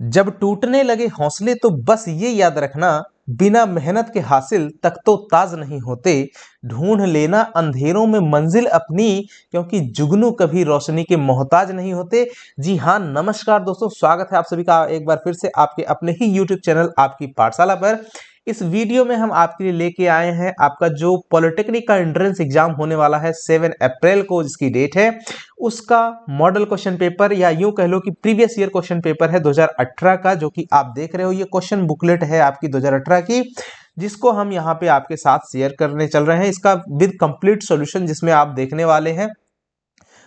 जब टूटने लगे हौसले तो बस ये याद रखना, बिना मेहनत के हासिल तक तो ताज नहीं होते। ढूंढ लेना अंधेरों में मंजिल अपनी, क्योंकि जुगनू कभी रोशनी के मोहताज नहीं होते। जी हाँ, नमस्कार दोस्तों, स्वागत है आप सभी का एक बार फिर से आपके अपने ही यूट्यूब चैनल आपकी पाठशाला पर। इस वीडियो में हम आपके लिए लेके आए हैं आपका जो पॉलिटेक्निक का एंट्रेंस एग्जाम होने वाला है 7 अप्रैल को, जिसकी डेट है, उसका मॉडल क्वेश्चन पेपर या यूं कह लो कि प्रीवियस ईयर क्वेश्चन पेपर है 2018 का, जो कि आप देख रहे हो। ये क्वेश्चन बुकलेट है आपकी 2018 की, जिसको हम यहाँ पे आपके साथ शेयर करने चल रहे हैं, इसका विद कंप्लीट सॉल्यूशन जिसमें आप देखने वाले हैं।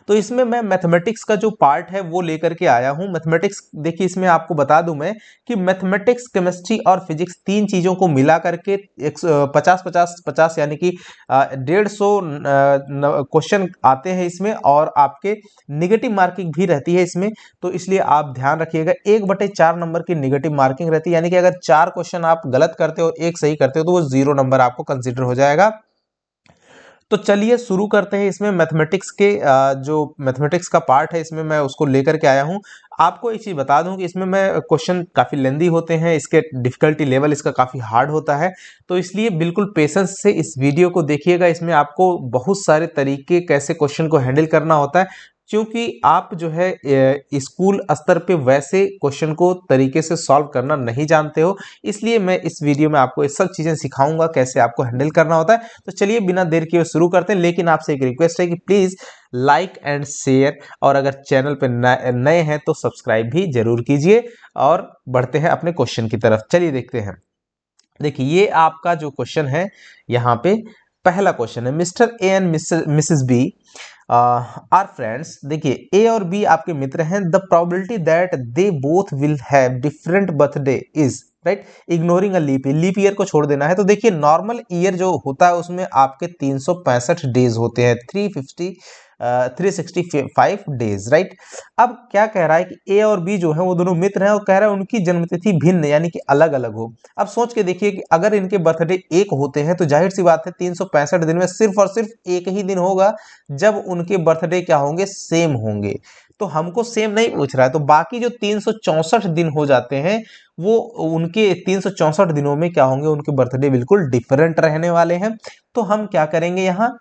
तो इसमें मैं मैथमेटिक्स का जो पार्ट है वो लेकर के आया हूं। मैथमेटिक्स देखिए, इसमें आपको बता दूं मैं कि मैथमेटिक्स, केमिस्ट्री और फिजिक्स तीन चीजों को मिला करके 50-50-50 यानी कि 150 क्वेश्चन आते हैं इसमें, और आपके निगेटिव मार्किंग भी रहती है इसमें। तो इसलिए आप ध्यान रखिएगा, 1/4 नंबर की निगेटिव मार्किंग रहती है, यानी कि अगर 4 क्वेश्चन आप गलत करते हो, एक सही करते हो, तो वो 0 नंबर आपको कंसिडर हो जाएगा। तो चलिए शुरू करते हैं। इसमें मैथमेटिक्स के जो मैथमेटिक्स का पार्ट है, इसमें मैं उसको लेकर के आया हूं। आपको एक चीज बता दूं कि इसमें मैं क्वेश्चन काफी लेंदी होते हैं, इसके डिफिकल्टी लेवल इसका काफी हार्ड होता है। तो इसलिए बिल्कुल पेशेंस से इस वीडियो को देखिएगा। इसमें आपको बहुत सारे तरीके कैसे क्वेश्चन को हैंडल करना होता है, क्योंकि आप जो है स्कूल स्तर पे वैसे क्वेश्चन को तरीके से सॉल्व करना नहीं जानते हो। इसलिए मैं इस वीडियो में आपको ये सब चीजें सिखाऊंगा कैसे आपको हैंडल करना होता है। तो चलिए बिना देर किए शुरू करते हैं, लेकिन आपसे एक रिक्वेस्ट है कि प्लीज लाइक एंड शेयर, और अगर चैनल पे नए हैं तो सब्सक्राइब भी जरूर कीजिए। और बढ़ते हैं अपने क्वेश्चन की तरफ, चलिए देखते हैं। देखिए, ये आपका जो क्वेश्चन है, यहाँ पे पहला क्वेश्चन है, Mr A and Mrs B are friends. देखिए, ए और बी आपके मित्र हैं। The probability that they both will have different birthday is, right, ignoring a leap year को छोड़ देना है। तो देखिए, नॉर्मल ईयर जो होता है उसमें आपके 365 डेज होते हैं, 365 डेज, राइट। अब क्या कह रहा है कि ए और बी जो है वो दोनों मित्र हैं, और कह रहा है उनकी जन्मतिथि भिन्न यानी कि अलग अलग हो। अब सोच के देखिए कि अगर इनके बर्थडे एक होते हैं तो जाहिर सी बात है 365 दिन में सिर्फ और सिर्फ एक ही दिन होगा जब उनके बर्थडे क्या होंगे, सेम होंगे। तो हमको सेम नहीं पूछ रहा है, तो बाकी जो 364 दिन हो जाते हैं वो उनके 364 दिनों में क्या होंगे, उनके बर्थडे बिल्कुल डिफरेंट रहने वाले हैं। तो हम क्या करेंगे, यहाँ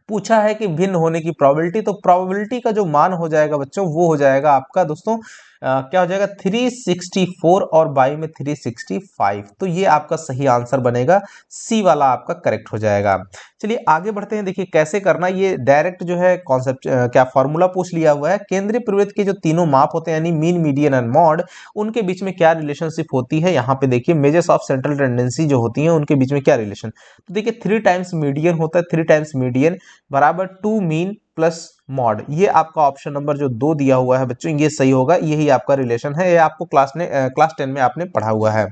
पूछा है कि भिन्न होने की प्रोबेबिलिटी, तो प्रोबेबिलिटी का जो मान हो जाएगा बच्चों, वो हो जाएगा आपका दोस्तों क्या हो जाएगा, 364 और बाई में 365। तो ये आपका सही आंसर बनेगा, सी वाला आपका करेक्ट हो जाएगा। चलिए आगे बढ़ते हैं। देखिए कैसे करना, ये डायरेक्ट जो है कॉन्सेप्ट क्या फॉर्मूला पूछ लिया हुआ है। केंद्रीय प्रवृत्त के जो तीनों माप होते हैं, यानी मीन, मीडियन एंड मॉड, उनके बीच में क्या रिलेशनशिप होती है। यहाँ पे देखिए, मेजर्स ऑफ सेंट्रल टेंडेंसी जो होती है उनके बीच में क्या रिलेशन। तो देखिए 3 टाइम्स मीडियन होता है, 3 टाइम्स मीडियन बराबर 2 मीन प्लस मॉड। ये आपका ऑप्शन नंबर जो 2 दिया हुआ है बच्चों, ये सही होगा, यही आपका रिलेशन है। ये आपको क्लास 10 में आपने पढ़ा हुआ है।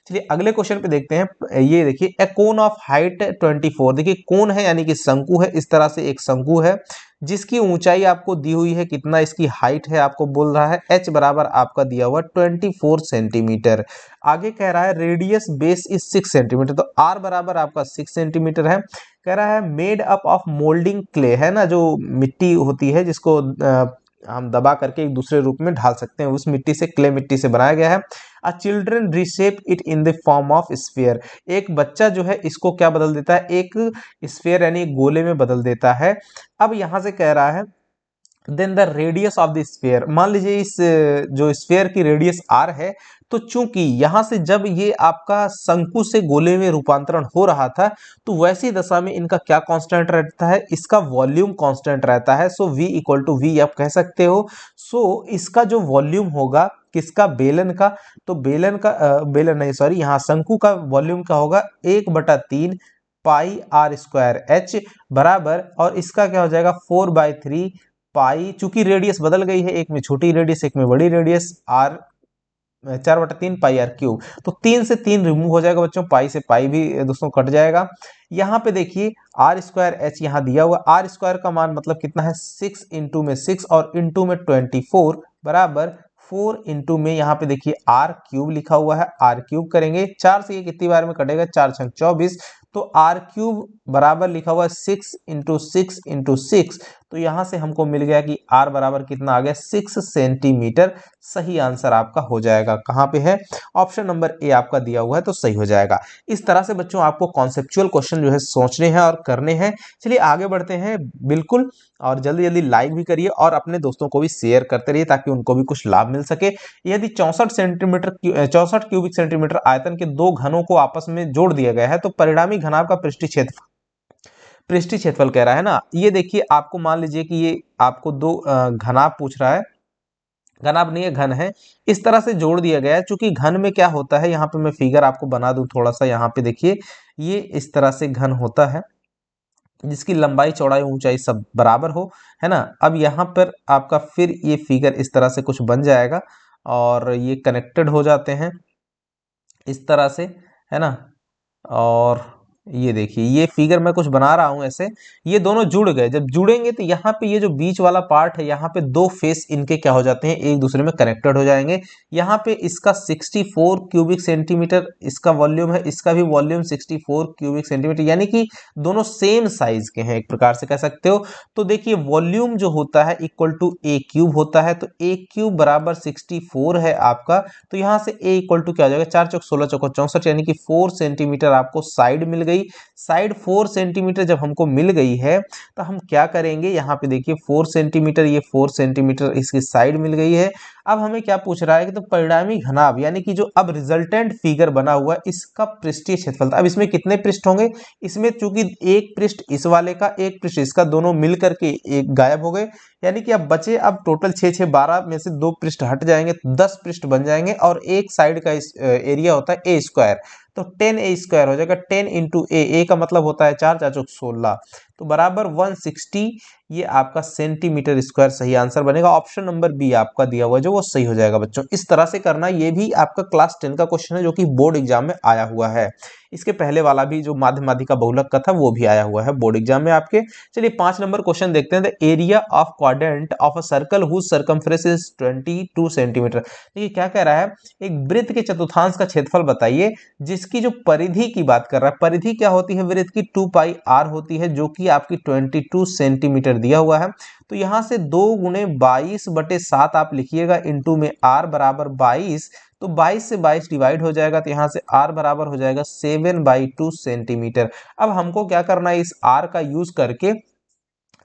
चलिए अगले क्वेश्चन पे देखते हैं। ये देखिए, ए कोन ऑफ हाइट 24। देखिए कोन है यानी कि शंकु है, इस तरह से एक शंकु है जिसकी ऊंचाई आपको दी हुई है, कितना इसकी हाइट है आपको बोल रहा है, h बराबर आपका दिया हुआ 24 सेंटीमीटर। आगे कह रहा है रेडियस बेस इज 6 सेंटीमीटर, तो r बराबर आपका 6 सेंटीमीटर है। कह रहा है made up of moulding clay, है ना, जो मिट्टी होती है जिसको हम दबा करके एक दूसरे रूप में ढाल सकते हैं, उस मिट्टी से, क्ले मिट्टी से बनाया गया है। A children रिशेप it in the form of sphere. एक बच्चा जो है इसको क्या बदल देता है, एक स्फीयर यानी गोले में बदल देता है। अब यहां से कह रहा है then the radius of the sphere. मान लीजिए इस जो स्फीयर की रेडियस r है, तो चूंकि यहां से जब ये आपका शंकु से गोले में रूपांतरण हो रहा था, तो वैसी दशा में इनका क्या कांस्टेंट रहता है, इसका वॉल्यूम कांस्टेंट रहता है। सो v इक्वल टू v आप कह सकते हो। सो इसका जो वॉल्यूम होगा किसका, बेलन का, तो बेलन का बेलन नहीं सॉरी, यहाँ शंकु का वॉल्यूम क्या होगा, 1/3 पाई आर स्क्वायर एच बराबर, और इसका क्या हो जाएगा 4/3 पाई। चूंकि रेडियस बदल गई है, एक में छोटी रेडियस एक में बड़ी radius, r 4/3 pi r cube. तो 3 से 3 रिमूव हो जाएगा बच्चों, पाई से पाई भी दोस्तों कट जाएगा। यहाँ पे देखिए आर स्क्वायर एच यहाँ दिया हुआ, आर स्क्वायर का मान मतलब कितना है, 6 इंटू में 6 और इंटू में 24 बराबर 4 इंटू में यहाँ पे देखिए आर क्यूब लिखा हुआ है, आर क्यूब करेंगे 4 से ये कितनी बार में कटेगा, 4 छंग 24, तो आर क्यूब बराबर लिखा हुआ है 6 × 6 × 6, तो यहां से हमको मिल गया कि आर बराबर कितना आ गया 6 सेंटीमीटर। सही आंसर आपका हो जाएगा, कहां पे है, ऑप्शन नंबर ए आपका दिया हुआ है, तो सही हो जाएगा। इस तरह से बच्चों आपको कॉन्सेप्चुअल क्वेश्चन जो है सोचने हैं और करने हैं। चलिए आगे बढ़ते हैं, बिल्कुल, और जल्दी जल्दी लाइक भी करिए और अपने दोस्तों को भी शेयर करते रहिए ताकि उनको भी कुछ लाभ मिल सके। यदि 64 क्यूबिक सेंटीमीटर आयतन के दो घनों को आपस में जोड़ दिया गया है तो परिणामी घनाभ का पृष्ठीय क्षेत्रफल कह रहा है ना। ये देखिए, आपको मान लीजिए कि ये आपको दो घनाभ पूछ रहा है, घनाभ नहीं है, घन है, इस तरह से जोड़ दिया गया है। चूंकि घन में क्या होता है, यहाँ पे मैं फिगर आपको बना दूं थोड़ा सा, यहाँ पे देखिए, ये इस तरह से घन होता है जिसकी लंबाई चौड़ाई ऊंचाई सब बराबर हो, है ना। अब यहाँ पर आपका फिर ये फिगर इस तरह से कुछ बन जाएगा और ये कनेक्टेड हो जाते हैं इस तरह से, है ना। और ये देखिए, ये फिगर मैं कुछ बना रहा हूं ऐसे, ये दोनों जुड़ गए, जब जुड़ेंगे तो यहाँ पे ये जो बीच वाला पार्ट है, यहाँ पे दो फेस इनके क्या हो जाते हैं, एक दूसरे में कनेक्टेड हो जाएंगे। यहाँ पे इसका 64 क्यूबिक सेंटीमीटर इसका वॉल्यूम है, इसका भी वॉल्यूम 64 क्यूबिक सेंटीमीटर, यानी कि दोनों सेम साइज के हैं, एक प्रकार से कह सकते हो। तो देखिए, वॉल्यूम जो होता है इक्वल टू ए क्यूब होता है, तो ए क्यूब बराबर 64 है आपका, तो यहाँ से ए इक्वल टू क्या हो जाएगा, 4 चौक 16 चौक 64, यानी कि 4 सेंटीमीटर आपको साइड मिल गई। साइड 4 सेंटीमीटर जब हमको मिल गई है तो हम क्या करेंगे, यहाँ पे देखिए 4 सेंटीमीटर, ये 4 सेंटीमीटर इसकी साइड मिल गई है। अब हमें क्या पूछ रहा है कि तो परिणामी घनाभ, यानी कि जो अब रिजल्टेंट फिगर बना हुआ है इसका पृष्ठीय क्षेत्रफल। अब इसमें कितने पृष्ठ होंगे, इसमें चूंकि एक पृष्ठ इस वाले का, एक पृष्ठ इसका, दोनों मिल करके एक गायब हो गए, यानी कि अब बचे, अब टोटल 6 6 12 में से 2 पृष्ठ हट जाएंगे, 10 पृष्ठ बन जाएंगे, और एक साइड का एरिया होता है ए स्क्वायर, तो 10a² हो जाएगा। 10 इंटू ए का मतलब होता है 4 4 16, तो बराबर 160, ये आपका सेंटीमीटर स्क्वायर सही आंसर बनेगा। ऑप्शन नंबर बी आपका दिया हुआ है जो वो सही हो जाएगा बच्चों। इस तरह से करना, ये भी आपका क्लास 10 का क्वेश्चन है जो कि बोर्ड एग्जाम में आया हुआ है। इसके पहले वाला भी जो माध्य माध्यिका बहुलक का था वो भी आया हुआ है बोर्ड एग्जाम में आपके। चलिए 5 नंबर क्वेश्चन देखते हैं। The area of quadrant of a circle whose circumference is 22 centimetre. देखिए क्या कह रहा है, एक वृत्त के चतुर्थांश का क्षेत्रफल बताइए जिसकी जो परिधि की बात कर रहा है, परिधि क्या होती है वृत्त की, 2πr होती है, जो कि आपकी 22 सेंटीमीटर दिया हुआ है। तो यहां से 2 × 22/7 आप लिखिएगा, इंटू में r बराबर 22, तो 22 से 22 डिवाइड हो जाएगा, तो यहां से r बराबर हो जाएगा 7/2 सेंटीमीटर। अब हमको क्या करना है, इस r का यूज करके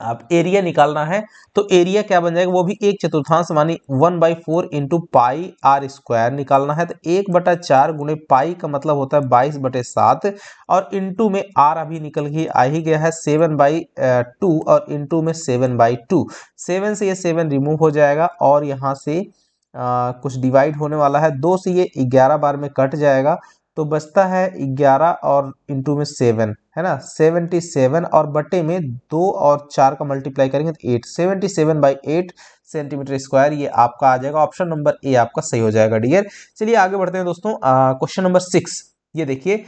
आप एरिया निकालना है। तो एरिया क्या बन जाएगा, वो भी एक चतुर्थांश मानी 1/4 इंटू पाई आर स्क्वायर निकालना है। तो 1/4 गुणे पाई का मतलब होता है 22/7, और इंटू में आर अभी निकल के आ ही गया है 7/2, और इंटू में 7/2, 7 से ये 7 रिमूव हो जाएगा, और यहाँ से कुछ डिवाइड होने वाला है, 2 से ये 11 बार में कट जाएगा, तो बचता है 11, और इंटू में 7, है ना, 77, और बटे में 2 और 4 का मल्टीप्लाई करेंगे तो 8, 77/8 सेंटीमीटर स्क्वायर, ये आपका आ जाएगा। ऑप्शन नंबर ए आपका सही हो जाएगा डियर। चलिए आगे बढ़ते हैं दोस्तों, क्वेश्चन नंबर 6। ये देखिए,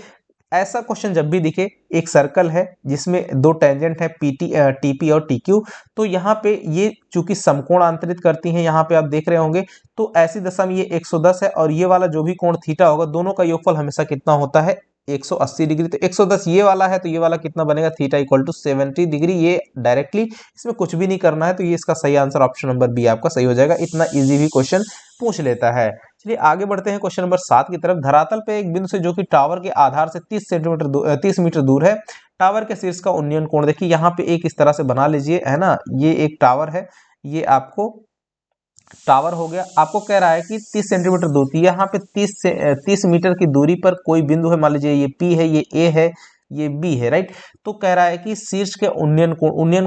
ऐसा क्वेश्चन जब भी दिखे, एक सर्कल है जिसमें दो टेंजेंट है टीपी और टीक्यू, तो यहाँ पे ये चूंकि समकोण अंतरित करती हैं, यहाँ पे आप देख रहे होंगे, तो ऐसी दशा में ये 110 है, और ये वाला जो भी कोण थीटा होगा, दोनों का योगफल हमेशा कितना होता है, 180 डिग्री। तो 110 ये वाला है, तो ये वाला कितना बनेगा, थीटा इक्वल टू 70 डिग्री। ये डायरेक्टली, इसमें कुछ भी नहीं करना है, तो ये इसका सही आंसर ऑप्शन नंबर बी आपका सही हो जाएगा। इतना इजी भी क्वेश्चन पूछ लेता है। चलिए आगे बढ़ते हैं क्वेश्चन नंबर 7 की तरफ। धरातल पे एक बिंदु से जो कि टावर के आधार से 30 मीटर दूर है, टावर के शीर्ष का उन्नयन कोण देखिए, यहाँ पे एक इस तरह से बना लीजिए, है ना, ये एक टावर है, ये आपको टावर हो गया। आपको कह रहा है कि 30 सेंटीमीटर दूर, यहाँ पे 30 मीटर की दूरी पर कोई बिंदु है, मान लीजिए ये P है, ये A है, ये B है, राइट। तो कह रहा है कि शीर्ष के उन्नयन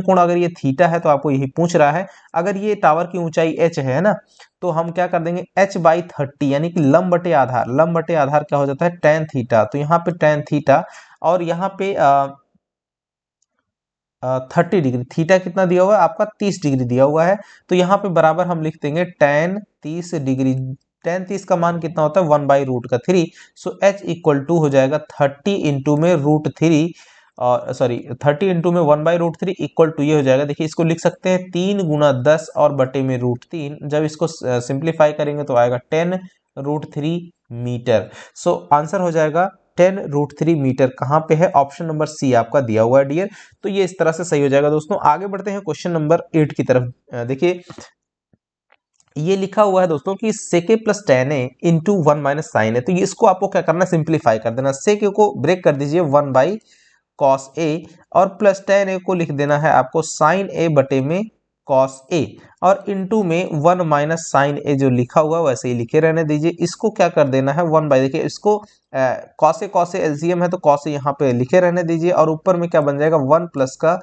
कोण अगर ये थीटा है, तो आपको यही पूछ रहा है। अगर ये टावर की ऊंचाई h है ना, तो हम क्या कर देंगे, h/30, यानी कि लंब बटे आधार क्या हो जाता है, tan थीटा। तो यहाँ पे tan थीटा, और यहाँ पे 30 डिग्री, थीटा कितना दिया हुआ है आपका, 30 डिग्री दिया हुआ है, तो यहाँ पे बराबर हम लिख देंगे tan 30 डिग्री। tan 30 का मान कितना होता है, 1/√3। सो h इक्वल टू हो जाएगा 30 इंटू में √3, और सॉरी 30 इंटू में 1/√3 इक्वल टू ये हो जाएगा, देखिए इसको लिख सकते हैं 3 × 10 और बटे में √3। जब इसको सिंप्लीफाई करेंगे तो आएगा 10√3 मीटर। सो आंसर हो जाएगा 10√3 मीटर कहाँ पे है? ऑप्शन नंबर सी आपका दिया हुआ है डियर। तो ये इस तरह से सही हो जाएगा दोस्तों। आगे बढ़ते हैं क्वेश्चन नंबर 8 की तरफ। देखिए ये लिखा हुआ है दोस्तों कि सेके प्लस टेन ए इंटू वन माइनस साइन है। तो ये इसको आपको क्या करना है? सिंप्लीफाई कर देना। सेके को ब्रेक कर दीजिए 1 बाई कॉस ए और प्लस टेन ए को लिख देना है आपको साइन ए बटे में कॉस ए और इंटू में 1 माइनस साइन ए जो लिखा हुआ वैसे ही लिखे रहने दीजिए। इसको क्या कर देना है? 1 बाई, देखिए इसको कॉस ए एलसीएम है तो कॉस ए यहाँ पे लिखे रहने दीजिए और ऊपर में क्या बन जाएगा? 1 प्लस का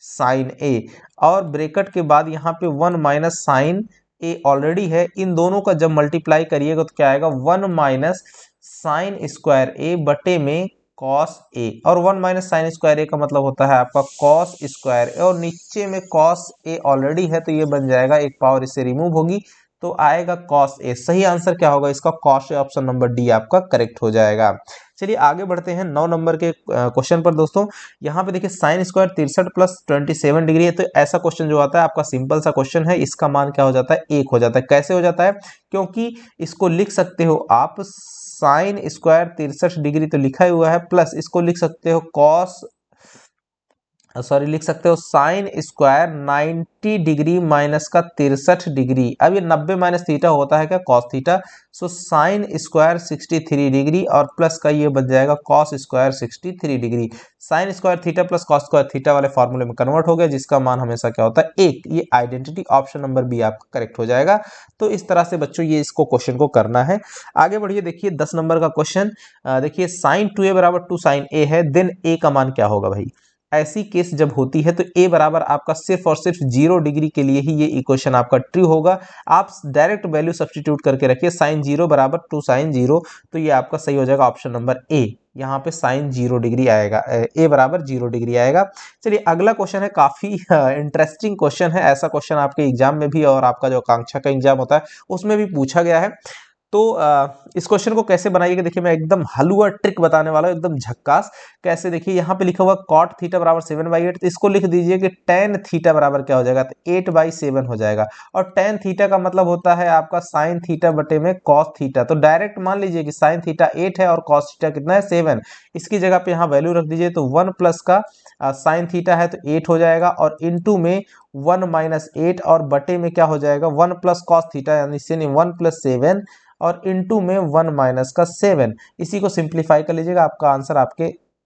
साइन ए और ब्रेकेट के बाद यहाँ पे 1 माइनस साइन ए ऑलरेडी है। इन दोनों का जब मल्टीप्लाई करिएगा तो क्या आएगा? 1 माइनस साइन स्क्वायर ए बटे में कॉस ए और 1 माइनस साइन स्क्वायर ए का मतलब होता है आपका कॉस स्क्वायर ए और नीचे में कॉस ए ऑलरेडी है तो ये बन जाएगा, एक पावर इससे रिमूव होगी तो आएगा कॉस ए। सही आंसर क्या होगा इसका? Cos A, option number D आपका करेक्ट हो जाएगा। चलिए आगे बढ़ते हैं 9 नंबर के क्वेश्चन पर दोस्तों। यहाँ पे देखिए साइन स्क्वायर 63 प्लस 27 डिग्री है। तो ऐसा क्वेश्चन जो आता है आपका सिंपल सा क्वेश्चन है, इसका मान क्या हो जाता है? 1 हो जाता है। कैसे हो जाता है? क्योंकि इसको लिख सकते हो आप साइन स्क्वायर 63 डिग्री तो लिखा ही हुआ है, प्लस इसको लिख सकते हो लिख सकते हो साइन स्क्वायर 90 डिग्री माइनस का 63 डिग्री। अब ये 90 माइनस थीटा होता है क्या? Cos theta. So sine square 63 degree और प्लस का ये बन जाएगा cos square 63 degree. Sine square theta plus cos square theta वाले फॉर्मूले में कन्वर्ट हो गया, जिसका मान हमेशा क्या होता है? 1। ये आइडेंटिटी ऑप्शन नंबर बी आपका करेक्ट हो जाएगा। तो इस तरह से बच्चों ये इसको क्वेश्चन को करना है। आगे बढ़िए, देखिए 10 नंबर का क्वेश्चन। देखिए साइन 2a बराबर 2 साइन ए है, देन ए का मान क्या होगा भाई? ऐसी केस जब होती है तो a बराबर आपका सिर्फ और सिर्फ 0 डिग्री के लिए ही ये इक्वेशन आपका ट्रू होगा। आप डायरेक्ट वैल्यू सब्स्टिट्यूट करके रखिए साइन 0 बराबर 2 साइन 0, तो ये आपका सही हो जाएगा ऑप्शन नंबर ए। यहाँ पे साइन 0 डिग्री आएगा, a बराबर 0 डिग्री आएगा। चलिए अगला क्वेश्चन है, काफी इंटरेस्टिंग क्वेश्चन है। ऐसा क्वेश्चन आपके एग्जाम में भी और आपका जो आकांक्षा का एग्जाम होता है उसमें भी पूछा गया है। तो इस क्वेश्चन को कैसे बनाइएगा? देखिए मैं एकदम हलवा ट्रिक बताने वाला हूँ, एकदम झक्कास। कैसे? देखिए यहाँ पे लिखा हुआ कॉट थीटा बराबर 7/8, तो इसको लिख दीजिए कि टेन थीटा बराबर क्या हो जाएगा? तो 8/7 हो जाएगा। और टेन थीटा का मतलब होता है आपका साइन थीटा बटे में कॉस थीटा। तो डायरेक्ट मान लीजिए कि साइन थीटा 8 है और कॉस थीटा कितना है? 7। इसकी जगह पे यहाँ वैल्यू रख दीजिए तो 1 प्लस का साइन थीटा है तो 8 हो जाएगा और इंटू में 1 माइनस 8 और बटे में क्या हो जाएगा? 1 प्लस कॉस थीटा यानी 1 प्लस 7 और इंटू में 1 माइनस का 7। इसी को सिंप्लीफाई कर लीजिएगा, आपका आंसर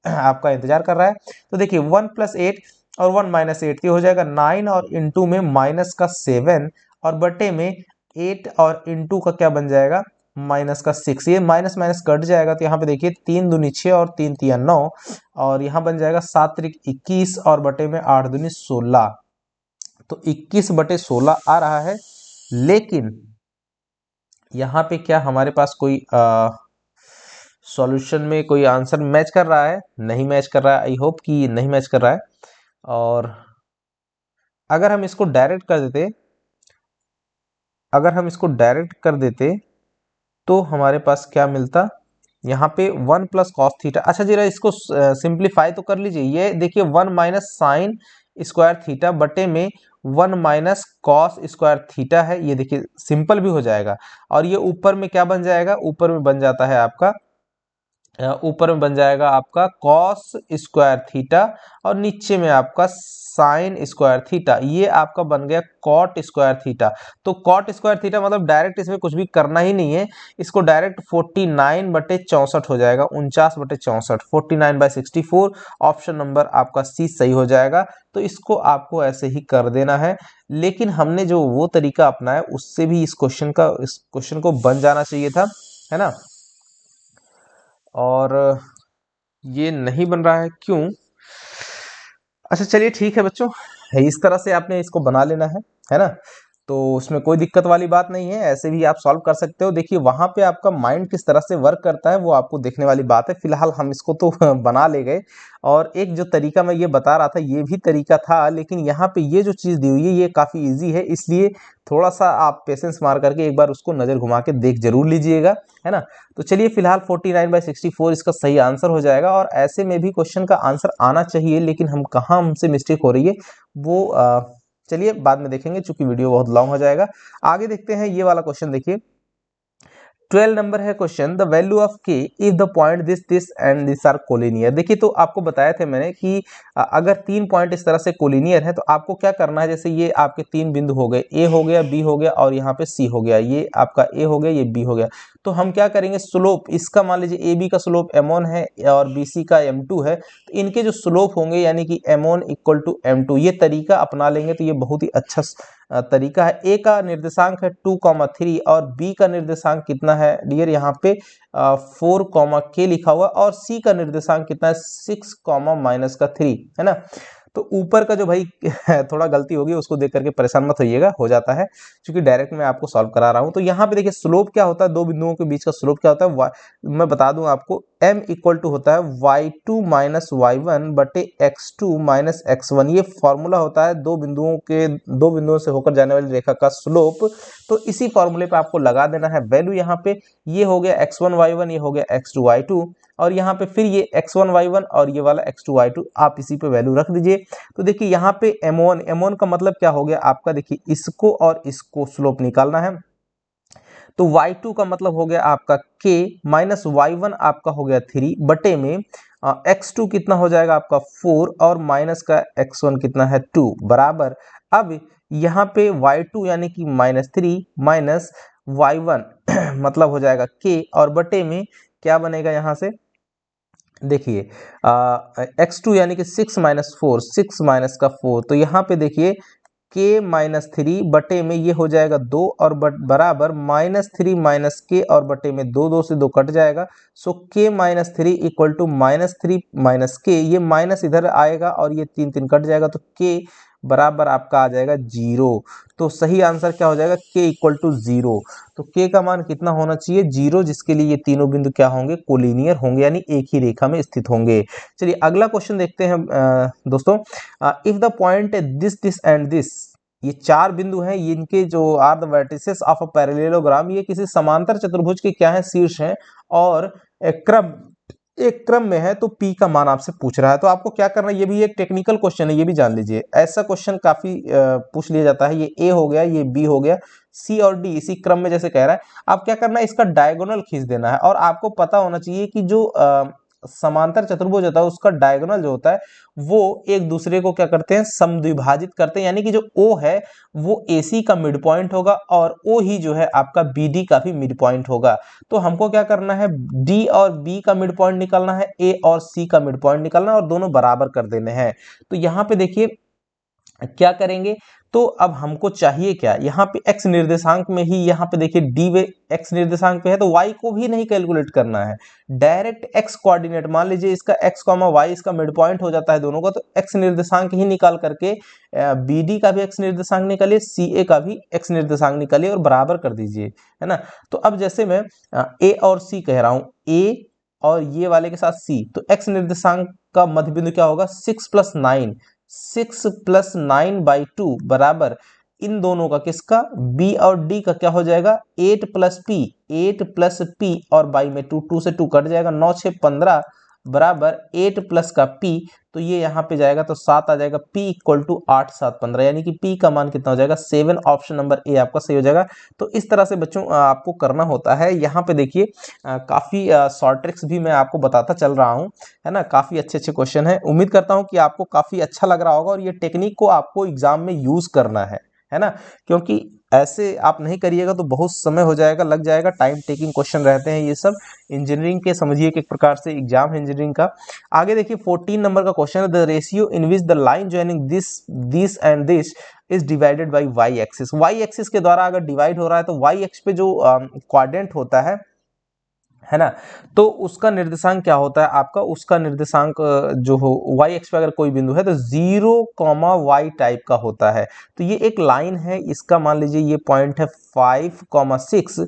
आपका इंतजार कर रहा है। तो देखिए 1 प्लस 8 और 1 माइनस 8 हो जाएगा 9 और इंटू में माइनस का 7 और बटे में 8 और इंटू का क्या बन जाएगा? माइनस का 6। ये माइनस माइनस कट जाएगा तो यहाँ पे देखिए 3 दूनी 6 और 3 तिया 9 और यहाँ बन जाएगा 7 त्रिक 21 और बटे में 8 दूनी 16। तो 21 बटे 16 आ रहा है, लेकिन यहाँ पे क्या हमारे पास कोई सॉल्यूशन में कोई आंसर मैच कर रहा है? नहीं मैच कर रहा है। आई होप कि नहीं मैच कर रहा है। और अगर हम इसको डायरेक्ट कर देते तो हमारे पास क्या मिलता? यहाँ पे 1 प्लस कॉस थीटा। अच्छा जरा इसको सिंप्लीफाई तो कर लीजिए। ये देखिए 1 माइनस साइन स्क्वायर थीटा बटे में 1 माइनस कॉस स्क्वायर थीटा है। ये देखिए सिंपल भी हो जाएगा और ये ऊपर में क्या बन जाएगा? ऊपर में बन जाता है आपका कॉस स्क्वायर थीटा और नीचे में आपका साइन स्क्वायर थीटा। ये आपका बन गया कॉट स्क्वायर थीटा। तो कॉट स्क्वायर थीटा मतलब डायरेक्ट इसमें कुछ भी करना ही नहीं है, इसको डायरेक्ट 49 बटे 64 हो जाएगा। 49 बटे 64, 49/64। ऑप्शन नंबर आपका सी सही हो जाएगा। तो इसको आपको ऐसे ही कर देना है, लेकिन हमने जो वो तरीका अपनाया उससे भी इस क्वेश्चन को बन जाना चाहिए था, है ना? और ये नहीं बन रहा है, क्यों? अच्छा चलिए ठीक है बच्चों, इस तरह से आपने इसको बना लेना है ना? तो उसमें कोई दिक्कत वाली बात नहीं है, ऐसे भी आप सॉल्व कर सकते हो। देखिए वहां पे आपका माइंड किस तरह से वर्क करता है वो आपको देखने वाली बात है। फिलहाल हम इसको तो बना ले गए। और एक जो तरीका मैं ये बता रहा था ये भी तरीका था, लेकिन यहाँ पे ये जो चीज़ दी हुई है ये काफ़ी इजी है, इसलिए थोड़ा सा आप पेशेंस मार करके एक बार उसको नज़र घुमा के देख जरूर लीजिएगा, है ना? तो चलिए फिलहाल 49/64 इसका सही आंसर हो जाएगा। और ऐसे में भी क्वेश्चन का आंसर आना चाहिए, लेकिन हमसे मिस्टेक हो रही है वो चलिए बाद में देखेंगे, चूंकि वीडियो बहुत लॉन्ग हो जाएगा। आगे देखते हैं ये वाला क्वेश्चन। देखिए 12 नंबर है question, the value of k if the point this and this are collinear. देखिए तो आपको बताया थे मैंने कि अगर 3 पॉइंट इस तरह से कोलिनियर है तो आपको क्या करना है, जैसे ये आपके 3 बिंदु हो गए, ए हो गया, बी हो गया और यहाँ पे सी हो गया, ये आपका ए हो गया, ये बी हो गया। तो हम क्या करेंगे, स्लोप इसका मान लीजिए ए बी का स्लोप m1 है और बी सी का m2 है, तो इनके जो स्लोप होंगे यानी कि m1 इक्वल टू m2, ये तरीका अपना लेंगे तो ये बहुत ही अच्छा तरीका है। ए का निर्देशांक है 2,3 और बी का निर्देशांक कितना है डियर, यहाँ पे 4, लिखा हुआ और सी का निर्देशांक कितना है 6, -3 है ना। तो ऊपर का जो भाई थोड़ा गलती होगी उसको देख करके परेशान मत होइएगा, हो जाता है क्योंकि डायरेक्ट मैं आपको सॉल्व करा रहा हूं। तो यहाँ पे देखिए स्लोप क्या होता है, दो बिंदुओं के बीच का स्लोप क्या होता है, मैं बता दूं आपको, m इक्वल टू होता है y2 माइनस y1 बटे x2 माइनस x1। ये फॉर्मूला होता है दो बिंदुओं से होकर जाने वाली रेखा का स्लोप। तो इसी फॉर्मूले पे आपको लगा देना है वैल्यू। यहाँ पे ये हो गया x1 y1, ये हो गया x2 y2 और यहाँ पे फिर ये x1 y1 और ये वाला x2 y2, आप इसी पे वैल्यू रख दीजिए। तो देखिए यहाँ पे m1 का मतलब क्या हो गया आपका, देखिए इसको और इसको स्लोप निकालना है। तो y2 का मतलब हो गया आपका k माइनस y1 आपका हो गया 3 बटे में x2 कितना हो जाएगा आपका 4 और माइनस का x1 कितना है 2 बराबर। अब यहाँ पे y2 यानी कि -3 माइनस y1 मतलब हो जाएगा k और बटे में क्या बनेगा यहाँ से, देखिए x2 यानी कि 6 माइनस 4, 6 माइनस का 4, तो यहाँ पे देखिए k माइनस 3 बटे में ये हो जाएगा 2 और बराबर -3 माइनस के और बटे में 2, 2 से 2 कट जाएगा। So k minus 3 equal to -3 minus k, ये माइनस इधर आएगा और ये 3 3 कट जाएगा तो k बराबर आपका आ जाएगा 0। तो सही आंसर क्या हो जाएगा, k इक्वल टू 0। तो k का मान कितना होना चाहिए, 0, जिसके लिए ये तीनों बिंदु क्या होंगे, कोलिनियर होंगे यानी एक ही रेखा में स्थित होंगे। चलिए अगला क्वेश्चन देखते हैं दोस्तों। If the point this and this, ये 4 बिंदु हैं, इनके जो are the vertices of a parallelogram, ये किसी समांतर चतुर्भुज के क्या है, शीर्ष हैं और एक क्रम में है, तो P का मान आपसे पूछ रहा है। तो आपको क्या करना है, ये भी एक टेक्निकल क्वेश्चन है, ये भी जान लीजिए। ऐसा क्वेश्चन काफी पूछ लिया जाता है। ये A हो गया, ये B हो गया, C और D इसी क्रम में जैसे कह रहा है। आप क्या करना है, इसका डायगोनल खींच देना है और आपको पता होना चाहिए कि जो समांतर चतुर्भुज होता है उसका डायगोनल जो होता है वो एक दूसरे को क्या करते हैं, समद्विभाजित करते हैं। यानी कि जो O है वो AC का मिड पॉइंट होगा और O ही जो है आपका BD का भी मिड पॉइंट होगा। तो हमको क्या करना है, D और B का मिड पॉइंट निकालना है, A और C का मिड पॉइंट निकालना है और दोनों बराबर कर देने हैं। तो यहाँ पे देखिए क्या करेंगे, तो अब हमको चाहिए क्या, यहाँ पे x निर्देशांक में ही, यहाँ पे देखिए d वे x निर्देशांक पे है तो y को भी नहीं कैलकुलेट करना है, डायरेक्ट x कोऑर्डिनेट, मान लीजिए इसका x, y इसका मिड पॉइंट हो जाता है दोनों का, तो x निर्देशांक ही निकाल करके BD का भी x निर्देशांक निकालिए, CA का भी x निर्देशांक निकालिए और बराबर कर दीजिए, है ना। तो अब जैसे मैं A और C कह रहा हूँ, A और ये वाले के साथ C, तो x निर्देशांक का मध्य बिंदु क्या होगा, 6 + 9, 6 + 9/2 बराबर इन दोनों का, किसका, B और D का क्या हो जाएगा, 8 + P और बाई में 2, 2 से 2 कट जाएगा, 9 6 15 बराबर 8 प्लस का P, तो ये यहाँ पे जाएगा तो 7 आ जाएगा, P इक्वल टू 8 7 15, यानी कि P का मान कितना हो जाएगा 7। ऑप्शन नंबर ए आपका सही हो जाएगा। तो इस तरह से बच्चों आपको करना होता है। यहाँ पे देखिए काफ़ी शॉर्ट ट्रिक्स भी मैं आपको बताता चल रहा हूँ, है ना। काफ़ी अच्छे अच्छे क्वेश्चन है, उम्मीद करता हूँ कि आपको काफ़ी अच्छा लग रहा होगा और ये टेक्निक को आपको एग्जाम में यूज़ करना है ना। क्योंकि ऐसे आप नहीं करिएगा तो बहुत समय हो जाएगा, लग जाएगा, टाइम टेकिंग क्वेश्चन रहते हैं ये सब। इंजीनियरिंग के समझिए कि एक प्रकार से एग्जाम है इंजीनियरिंग का। आगे देखिए 14 नंबर का क्वेश्चन है, the ratio in which the line joining this and this is divided by y axis. Y axis के द्वारा अगर डिवाइड हो रहा है तो वाई एक्स पे जो क्वाड्रेंट होता है ना, तो उसका निर्देशांक क्या होता है आपका, उसका निर्देशांक जो हो वाई एक्स पे अगर कोई बिंदु है तो 0, y टाइप का होता है। तो ये एक लाइन है, इसका मान लीजिए ये पॉइंट है 5, 6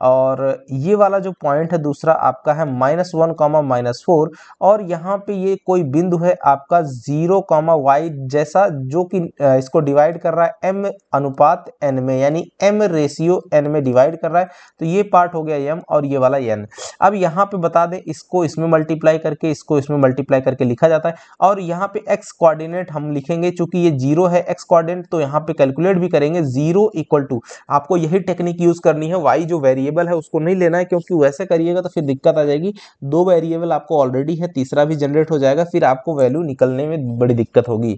और ये वाला जो पॉइंट है दूसरा आपका है -1, -4 और यहाँ पे ये कोई बिंदु है आपका 0, y जैसा, जो कि इसको डिवाइड कर रहा है m अनुपात n में, यानी m रेशियो n में डिवाइड कर रहा है। तो ये पार्ट हो गया m और ये वाला n। अब यहाँ पे बता दें, इसको इसमें मल्टीप्लाई करके, इसको इसमें मल्टीप्लाई करके लिखा जाता है और यहाँ पे x कोऑर्डिनेट हम लिखेंगे, चूंकि ये 0 है x कोऑर्डिनेट, तो यहाँ पे कैलकुलेट भी करेंगे 0 इक्वल टू, आपको यही टेक्निक यूज करनी है, y जो वेरिएबल वेरिएबल है उसको नहीं लेना है, क्योंकि वैसे करिएगा तो फिर दिक्कत आ जाएगी। 2 वेरिएबल आपको ऑलरेडी है, तीसरा भी जनरेट हो जाएगा, फिर आपको वैल्यू निकलने में बड़ी दिक्कत होगी।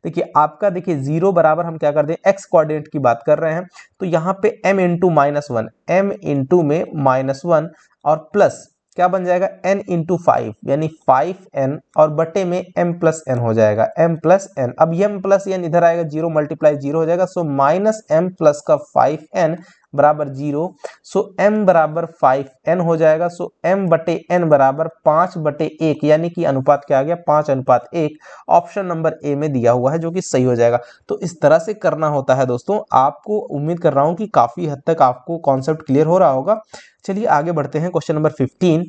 देखिए आपका, देखिए 0 बराबर हम क्या करते हैं, एक्स कोऑर्डिनेट की बात कर रहे हैं, तो यहाँ पे m इंटू -1, m इंटू में -1 और प्लस क्या बन जाएगा, n इंटू 5 यानी 5n और बटे में m प्लस n हो जाएगा, m प्लस n। अब m प्लस n इधर आएगा, 0 मल्टीप्लाई 0 हो जाएगा, सो माइनस m प्लस का 5n बराबर 0, सो m बराबर 5n हो जाएगा, सो m बटे n बराबर 5/1 यानी कि अनुपात क्या आ गया, 5:1। ऑप्शन नंबर ए में दिया हुआ है जो कि सही हो जाएगा। तो इस तरह से करना होता है दोस्तों। आपको उम्मीद कर रहा हूं कि काफी हद तक आपको कॉन्सेप्ट क्लियर हो रहा होगा। चलिए आगे बढ़ते हैं, क्वेश्चन नंबर 15।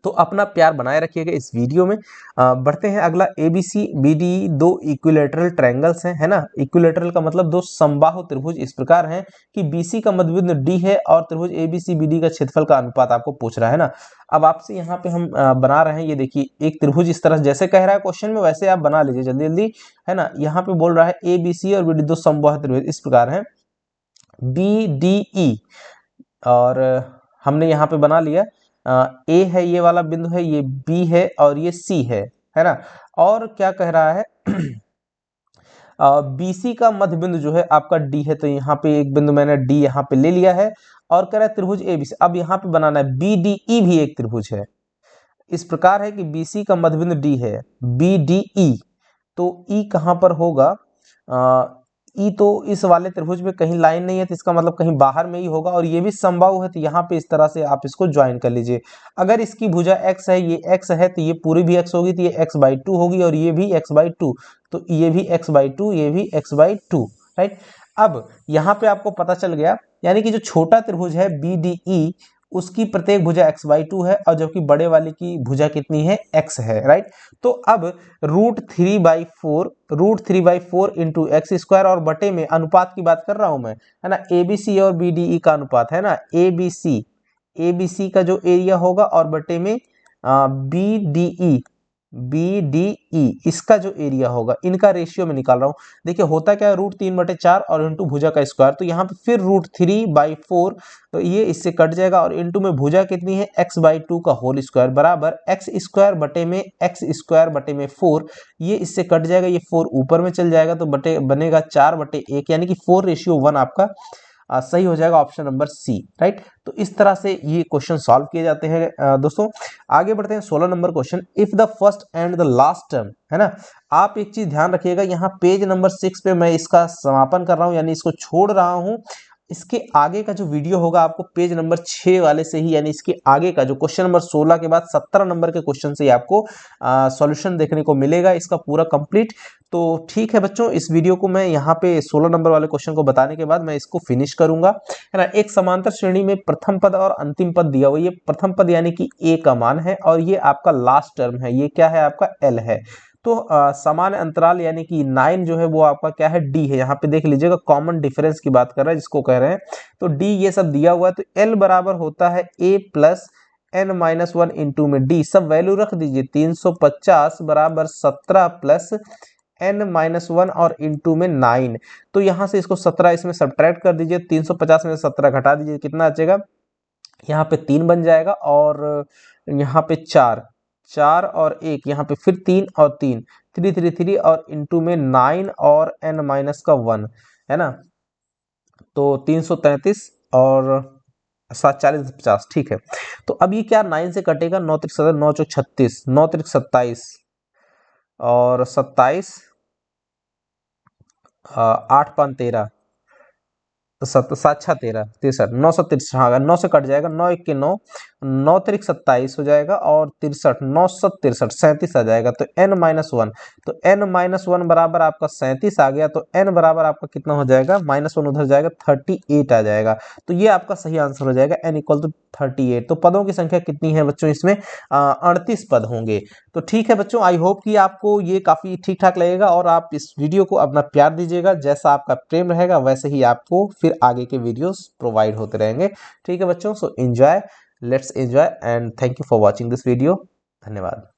तो अपना प्यार बनाए रखिएगा इस वीडियो में। बढ़ते हैं अगला, ABC BD 2 इक्विलेटरल ट्रायंगल्स हैं, है ना। इक्विलेटरल का मतलब 2 समबाहु त्रिभुज इस प्रकार हैं कि BC का मध्यबिंदु D है और त्रिभुज ABC BD का क्षेत्रफल का अनुपात आपको पूछ रहा है ना। अब आपसे यहाँ पे हम बना रहे हैं, ये देखिए एक त्रिभुज इस तरह जैसे कह रहा है क्वेश्चन में वैसे आप बना लीजिए जल्दी जल्दी, है ना। यहाँ पे बोल रहा है ABC और BD 2 समबाहु त्रिभुज इस प्रकार है, BDE, और हमने यहाँ पे बना लिया। ए है ये वाला बिंदु है, ये बी है और ये सी है ना। और क्या कह रहा है, बीसी का मध्य बिंदु जो है आपका डी है, तो यहाँ पे एक बिंदु मैंने डी यहाँ पे ले लिया है और कह रहा है त्रिभुज एबीसी। अब यहाँ पे बनाना है, बीडीई भी एक त्रिभुज है। इस प्रकार है कि बीसी का मध्य बिंदु डी है, बीडीई, तो ई कहाँ पर होगा, ई तो इस वाले त्रिभुज में कहीं लाइन नहीं है, तो इसका मतलब कहीं बाहर में ही होगा, और ये भी समबाहु है, तो यहाँ पे इस तरह से आप इसको ज्वाइन कर लीजिए। अगर इसकी भुजा x है, ये x है, तो ये पूरी भी x होगी, तो ये x/2 होगी और ये भी x/2, तो ये भी x/2, ये भी x/2, राइट। अब यहाँ पे आपको पता चल गया, यानी कि जो छोटा त्रिभुज है BDE उसकी प्रत्येक भुजा x/2 है, और जबकि बड़े वाले की भुजा कितनी है, x है, राइट। तो अब √3/4 इंटू एक्स स्क्वायर और बटे में अनुपात की बात कर रहा हूं मैं, है ना। ABC और BDE का अनुपात है ना, ABC का जो एरिया होगा और बटे में BDE इसका जो एरिया होगा, इनका रेशियो में निकाल रहा हूं। देखिए होता क्या है, √3/4 और इंटू भुजा का स्क्वायर, तो यहाँ पे फिर √3/4, तो ये इससे कट जाएगा, और इंटू में भुजा कितनी है, x/2 का होल स्क्वायर बराबर x² बटे में x² बटे में 4, ये इससे कट जाएगा, ये 4 ऊपर में चल जाएगा, तो बटे बनेगा 4/1, यानी कि 4:1 आपका सही हो जाएगा, ऑप्शन नंबर सी, राइट। तो इस तरह से ये क्वेश्चन सॉल्व किए जाते हैं दोस्तों। आगे बढ़ते हैं 16 number question, if the first and the last term, है ना। आप एक चीज ध्यान रखिएगा, यहाँ पेज नंबर 6 पे मैं इसका समापन कर रहा हूँ, यानी इसको छोड़ रहा हूँ। इसके आगे का जो वीडियो होगा आपको पेज नंबर 6 वाले से ही, यानी इसके आगे का जो क्वेश्चन नंबर 16 के बाद 17 नंबर के क्वेश्चन से ही आपको सॉल्यूशन देखने को मिलेगा इसका पूरा कंप्लीट। तो ठीक है बच्चों, इस वीडियो को मैं यहाँ पे 16 नंबर वाले क्वेश्चन को बताने के बाद मैं इसको फिनिश करूंगा, है ना। एक समांतर श्रेणी में प्रथम पद और अंतिम पद दिया हुआ, ये प्रथम पद यानी कि ए का मान है, और ये आपका लास्ट टर्म है, ये क्या है आपका एल है। तो समान अंतराल यानी कि 9 जो है वो आपका क्या है, डी है। यहाँ पे देख लीजिएगा, कॉमन डिफरेंस की बात कर रहा है जिसको कह रहे हैं, तो डी ये सब दिया हुआ है, तो एल बराबर होता है a प्लस n-1 इंटू में डी, सब वैल्यू रख दीजिए, 350 बराबर 17 प्लस n-1 और इंटू में 9, तो यहाँ से इसको 17 इसमें सब्ट्रैक्ट कर दीजिए, 350 में 17 घटा दीजिए, कितना बचेगा, यहाँ पे 3 बन जाएगा, और यहाँ पे 4 और 1, यहाँ पे फिर 3 और 3, 3 3 3 और इंटू में 9 और n-1, है ना। तो 333 और 7 40 50, ठीक है। तो अब ये क्या 9 से कटेगा, 9 3 17, 9 4 36, 9 3 27 और 27, 8 5 13, 7 7 6 13 63, 963, हाँ 9 से कट जाएगा, 9 1 के 9, 9 3 27 हो जाएगा, और 63 9 7 63 37 आ जाएगा, तो n-1, तो n-1 बराबर आपका 37 आ गया, तो n बराबर आपका कितना हो जाएगा, -1 उधर जाएगा, 38 आ जाएगा। तो ये आपका सही आंसर हो जाएगा, n = 38। तो पदों की संख्या कितनी है बच्चों, इसमें 38 पद होंगे। तो ठीक है बच्चों, आई होप कि आपको ये काफी ठीक ठाक लगेगा, और आप इस वीडियो को अपना प्यार दीजिएगा, जैसा आपका प्रेम रहेगा वैसे ही आपको फिर आगे के वीडियोस प्रोवाइड होते रहेंगे। ठीक है बच्चों, so enjoy, let's enjoy, and thank you for watching this video. धन्यवाद।